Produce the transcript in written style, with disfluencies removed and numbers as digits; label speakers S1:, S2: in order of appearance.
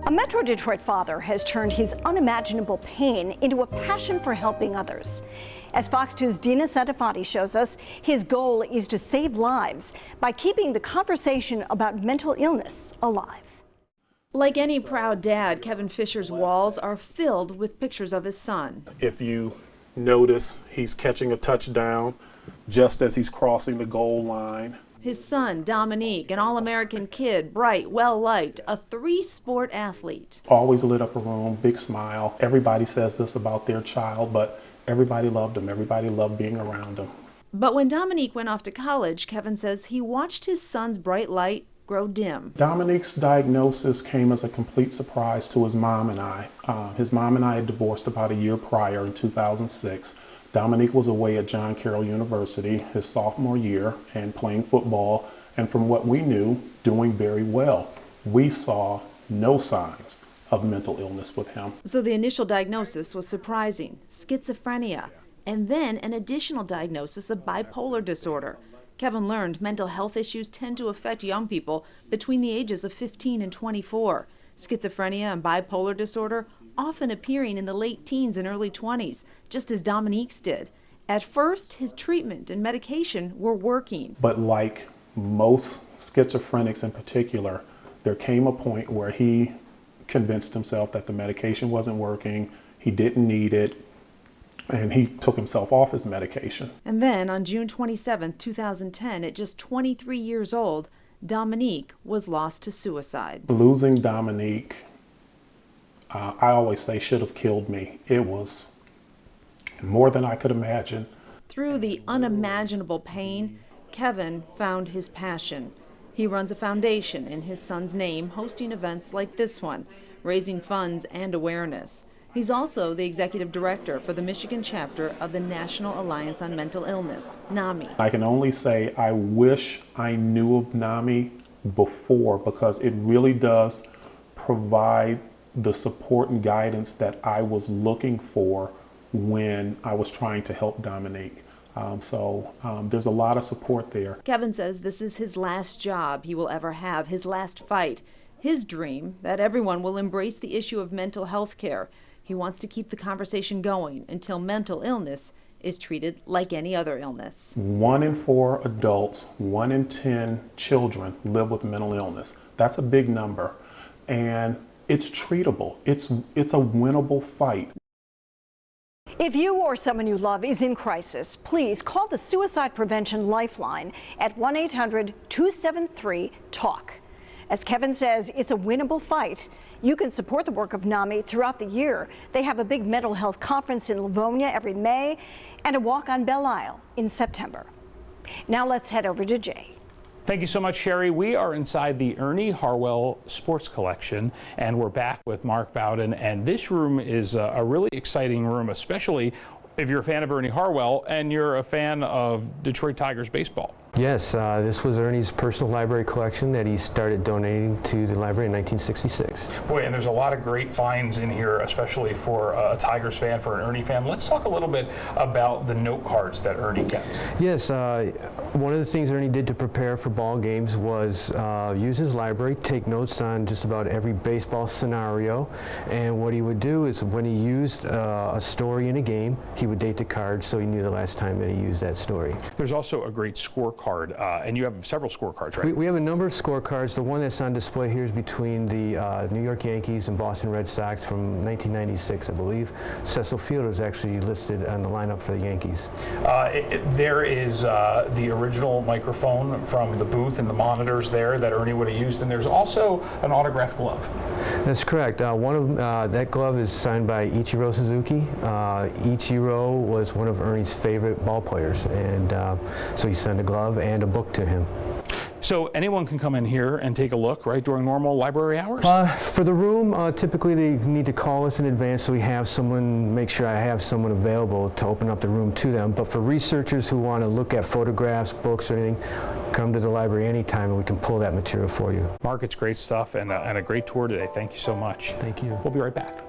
S1: A Metro Detroit father has turned his unimaginable pain into a passion for helping others. As Fox 2's Dina Satafati shows us, his goal is to save lives by keeping the conversation about mental illness alive.
S2: Like any proud dad, Kevin Fisher's walls are filled with pictures of his son.
S3: If you notice, he's catching a touchdown just as he's crossing the goal line.
S2: His son, Dominique, an All-American kid, bright, well-liked, a three-sport athlete.
S3: Always lit up a room, big smile. Everybody says this about their child, but everybody loved him. Everybody loved being around him.
S2: But when Dominique went off to college, Kevin says he watched his son's bright light grow dim.
S3: Dominique's diagnosis came as a complete surprise to his mom and I. His mom and I had divorced about a year prior in 2006. Dominique was away at John Carroll University his sophomore year and playing football, and from what we knew, doing very well. We saw no signs of mental illness with him.
S2: So the initial diagnosis was surprising, schizophrenia, and then an additional diagnosis of bipolar disorder. Kevin learned mental health issues tend to affect young people between the ages of 15 and 24. Schizophrenia and bipolar disorder often appearing in the late teens and early 20s, just as Dominique's did. At first, his treatment and medication were working.
S3: But like most schizophrenics in particular, there came a point where he convinced himself that the medication wasn't working, he didn't need it, and he took himself off his medication.
S2: And then on June 27, 2010, at just 23 years old, Dominique was lost to suicide.
S3: Losing Dominique, I always say, should have killed me. It was more than I could imagine.
S2: Through the unimaginable pain, Kevin found his passion. He runs a foundation in his son's name, hosting events like this one, raising funds and awareness. He's also the executive director for the Michigan chapter of the National Alliance on Mental Illness, NAMI.
S3: I can only say I wish I knew of NAMI before, because it really does provide the support and guidance that I was looking for when I was trying to help Dominique. There's a lot of support there.
S2: Kevin says this is his last job he will ever have, his last fight. His dream that everyone will embrace the issue of mental health care. He wants to keep the conversation going until mental illness is treated like any other illness.
S3: 1 in 4 adults, 1 in 10 children live with mental illness. That's a big number, and it's treatable. It's a winnable fight.
S1: If you or someone you love is in crisis, please call the Suicide Prevention Lifeline at 1-800-273-TALK. As Kevin says, it's a winnable fight. You can support the work of NAMI throughout the year. They have a big mental health conference in Livonia every May and a walk on Belle Isle in September. Now let's head over to Jay.
S4: Thank you so much, Sherry. We are inside the Ernie Harwell Sports Collection, and we're back with Mark Bowden. And this room is a really exciting room, especially if you're a fan of Ernie Harwell and you're a fan of Detroit Tigers baseball.
S5: Yes, this was Ernie's personal library collection that he started donating to the library in 1966.
S4: Boy, and there's a lot of great finds in here, especially for a Tigers fan, for an Ernie fan. Let's talk a little bit about the note cards that Ernie kept.
S5: Yes, one of the things Ernie did to prepare for ball games was use his library, take notes on just about every baseball scenario, and what he would do is when he used a story in a game, he would date the card so he knew the last time that he used that story.
S4: There's also a great scorecard, and you have several scorecards, right?
S5: We have a number of scorecards. The one that's on display here is between the New York Yankees and Boston Red Sox from 1996, I believe. Cecil Field is actually listed on the lineup for the Yankees.
S4: There is the original microphone from the booth and the monitors there that Ernie would have used, and there's also an autographed glove.
S5: That's correct. One of that glove is signed by Ichiro Suzuki. Ichiro was one of Ernie's favorite ball players, and so he sent a glove and a book to him.
S4: So anyone can come in here and take a look, right, during normal library hours?
S5: For the room, typically they need to call us in advance so we have someone, make sure I have someone available to open up the room to them. But for researchers who want to look at photographs, books, or anything, come to the library anytime and we can pull that material for you.
S4: Mark, it's great stuff and a great tour today. Thank you so much.
S5: Thank you.
S4: We'll be right back.